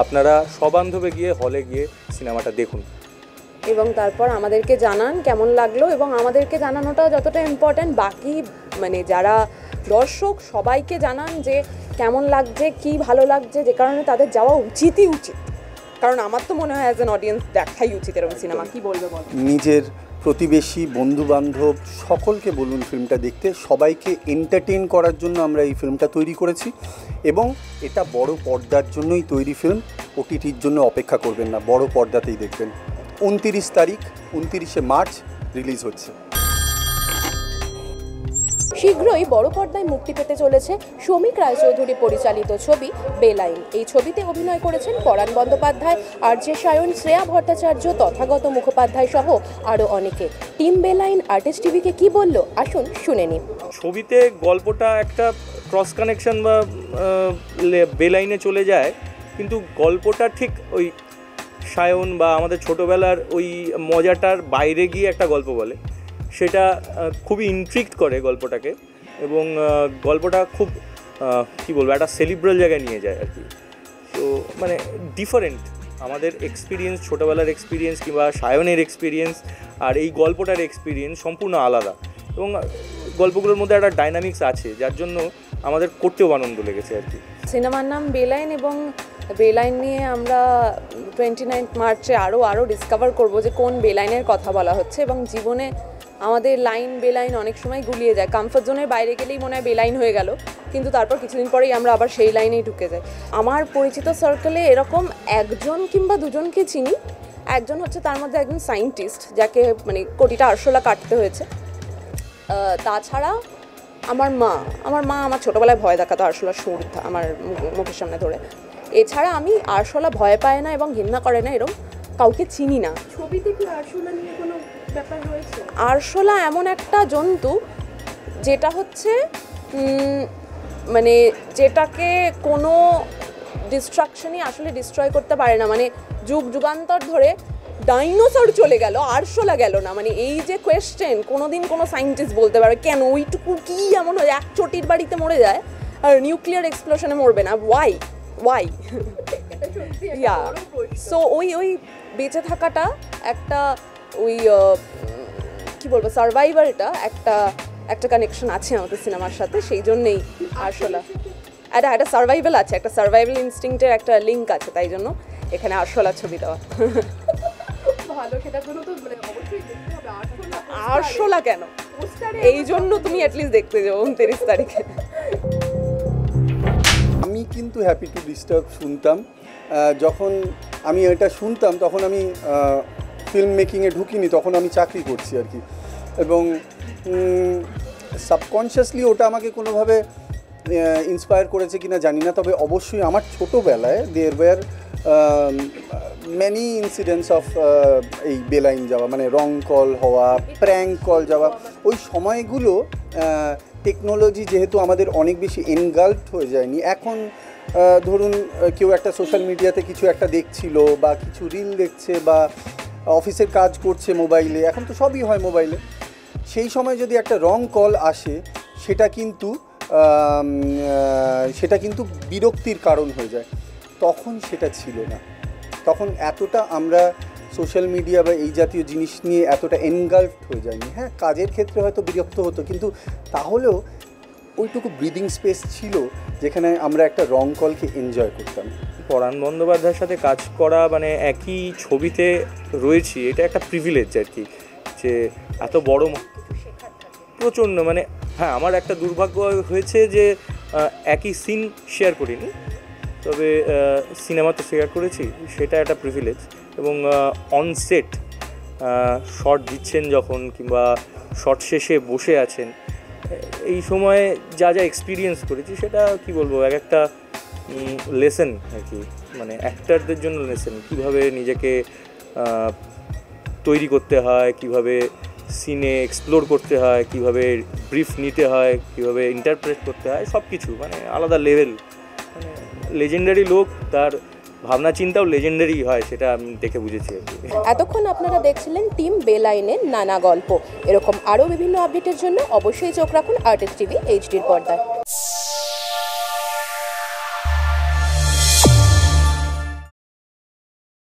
আপনারা সবান্ধবে গিয়ে হলে গিয়ে সিনেমাটা দেখুন এবং তারপর আমাদেরকে জানান কেমন লাগলো, এবং আমাদেরকে জানানোটা যতটা ইম্পর্ট্যান্ট, বাকি মানে যারা দর্শক সবাইকে জানান যে কেমন লাগছে, কি ভালো লাগছে, যে কারণে তাদের যাওয়া উচিতই উচিত। কারণ আমার তো মনে হয় অ্যাজ অ্যান অডিয়েন্স দেখাই উচিত এরকম সিনেমা। কি বলবে বল? নিজের প্রতিবেশী, বন্ধুবান্ধব সকলকে বলুন ফিল্মটা দেখতে। সবাইকে এন্টারটেইন করার জন্য আমরা এই ফিল্মটা তৈরি করেছি এবং এটা বড় পর্দার জন্যই তৈরি ফিল্ম। ওটিটির জন্য অপেক্ষা করবেন না, বড় পর্দাতেই দেখবেন। 29 তারিখ 29শে মার্চ রিলিজ হচ্ছে। শীঘ্রই বড় পর্দায় মুক্তি পেতে চলেছে শৌমিক রায়চৌধুরী পরিচালিত ছবি বেলাইন। এই ছবিতে অভিনয় করেছেন পরাণ বন্দ্যোপাধ্যায়, আরজে সায়ন, শ্রেয়া ভট্টাচার্য, তথাগত মুখোপাধ্যায় সহ আরও অনেকে। টিম বেলাইন আর্টিস্ট টিভিকে কি বলল, আসুন শুনে নিন। ছবিতে গল্পটা একটা ক্রস কানেকশন বা বেলাইনে চলে যায়, কিন্তু গল্পটা ঠিক ওই সায়ন বা আমাদের ছোটোবেলার ওই মজাটার বাইরে গিয়ে একটা গল্প বলে। সেটা খুবই ইন্ট্রিক্ট করে গল্পটাকে, এবং গল্পটা খুব কী বলবো, একটা সেলিব্রাল জায়গায় নিয়ে যায় আর কি। তো মানে ডিফারেন্ট আমাদের এক্সপিরিয়েন্স, ছোটোবেলার এক্সপিরিয়েন্স কিংবা সায়নের এক্সপিরিয়েন্স আর এই গল্পটার এক্সপিরিয়েন্স সম্পূর্ণ আলাদা, এবং গল্পগুলোর মধ্যে একটা ডাইনামিক্স আছে যার জন্য আমাদের করতেও আনন্দ লেগেছে আর কি। সিনেমার নাম বেলাইন, এবং বেলাইন নিয়ে আমরা 29 মার্চে আরও ডিসকভার করব যে কোন বেলাইনের কথা বলা হচ্ছে। এবং জীবনে আমাদের লাইন বেলাইন অনেক সময় গুলিয়ে যায়, কমফর্ট জোনের বাইরে গেলেই মনে হয় বেলাইন হয়ে গেল, কিন্তু তারপর কিছুদিন পরেই আমরা আবার সেই লাইনেই ঢুকে যাই। আমার পরিচিত সার্কেলে এরকম একজন কিংবা দুজনকে চিনি। একজন হচ্ছে তার মধ্যে একজন সায়েন্টিস্ট, যাকে মানে কোটিটা আরশোলা কাটতে হয়েছে। তাছাড়া আমার মা আমার ছোটোবেলায় ভয় দেখাতো আরশোলা সুর আমার মুখের সামনে ধরে। এছাড়া আমি আরশোলা ভয় পায় না এবং ঘৃণা করে না এরকম কাউকে চিনি না। ছবিতে কি আরশোলা নিয়ে কোনো ব্যাপার রয়েছে? আরশোলা এমন একটা জন্তু যেটা হচ্ছে মানে যেটাকে কোনো ডিস্ট্রাকশনই আসলে ডিস্ট্রয় করতে পারে না। মানে যুগ যুগান্তর ধরে ডাইনোসর চলে গেল, আরশোলা গেল না। মানে এই যে কোয়েশ্চেন, কোনোদিন কোনো সায়েন্টিস্ট বলতে পারবে কেন ওইটুকু কি এমন হয় এক চটির বাড়িতে মরে যায় আর নিউক্লিয়ার এক্সপ্লোশনে মরবে না? ওয়াই ইয়া সো ওই বেঁচে থাকাটা একটা ওই কি বলবো সার্ভাইভালটা একটা কানেকশন আছে আমাদের সিনেমার সাথে, সেই জন্যেই আরশোলা একটা সার্ভাইভাল আছে, একটা সার্ভাইভাল ইনস্টিংক্টের একটা লিঙ্ক আছে, তাই জন্য এখানে আরশোলা ছবি দেওয়া। ভালো, সেটার জন্য তো মানে অবশ্যই দেখতে হবে আরশোলা কেন, এই জন্য তুমি অ্যাটলিস্ট দেখতে যাও 29 তারিখে। আমি কিন্তু হ্যাপি টু ডিস্টার্ব শুনতাম। যখন আমি এটা শুনতাম তখন আমি ফিল্ম মেকিংয়ে ঢুকিনি, তখন আমি চাকরি করছি আর কি। এবং সাবকনশিয়াসলি ওটা আমাকে কোনোভাবে ইন্সপায়ার করেছে কিনা জানি না, তবে অবশ্যই আমার ছোটোবেলায় দেয়ার ওয়্যার ম্যানি ইনসিডেন্টস অফ এই বেলাইন যাওয়া, মানে রং কল হওয়া, প্র্যাঙ্ক কল যাওয়া। ওই সময়গুলো টেকনোলজি যেহেতু আমাদের অনেক বেশি এনগাল্ভড হয়ে যায়নি। এখন ধরুন কেউ একটা সোশ্যাল মিডিয়াতে কিছু একটা দেখছিল বা কিছু রিল দেখছে বা অফিসের কাজ করছে মোবাইলে, এখন তো সবই হয় মোবাইলে। সেই সময় যদি একটা রং কল আসে সেটা কিন্তু বিরক্তির কারণ হয়ে যায়। তখন সেটা ছিল না, তখন এতটা আমরা সোশ্যাল মিডিয়া বা এই জাতীয় জিনিস নিয়ে এতটা এনগালভড হয়ে যায়নি। হ্যাঁ, কাজের ক্ষেত্রে হয়তো বিরক্ত হতো, কিন্তু তাহলেও ওইটুকু ব্রিদিং স্পেস ছিল যেখানে আমরা একটা রং কলকে এনজয় করতাম। পরাণ বন্দ্যোপাধ্যায়ের সাথে কাজ করা মানে একই ছবিতে রয়েছি, এটা একটা প্রিভিলেজ আর কি, যে এত বড় প্রচণ্ড মানে হ্যাঁ, আমার একটা দুর্ভাগ্য হয়েছে যে একই সিন শেয়ার করিনি, তবে সিনেমা তো শেয়ার করেছি, সেটা একটা প্রিভিলেজ। এবং অনসেট শট দিচ্ছেন যখন কিংবা শট শেষে বসে আছেন, এই সময়ে যা এক্সপিরিয়েন্স করেছি সেটা কি বলবো, একটা লেসন আর কি, মানে অ্যাক্টারদের জন্য লেসন, কীভাবে নিজেকে তৈরি করতে হয়, কিভাবে সিনে এক্সপ্লোর করতে হয়, কিভাবে ব্রিফ নিতে হয়, কিভাবে ইন্টারপ্রেট করতে হয়, সব কিছু মানে আলাদা লেভেল। মানে লেজেন্ডারি লোক, তার ভাবনা চিন্তাও লেজেন্ডারি হয়, সেটা আমি দেখে বুঝেছি আর কি। এতক্ষণ আপনারা দেখছিলেন টিম বেলাইনের নানা গল্প। এরকম আরও বিভিন্ন আপডেটের জন্য অবশ্যই চোখ রাখুন আর্টিস্ট টিভি এইচডির পর্দায়।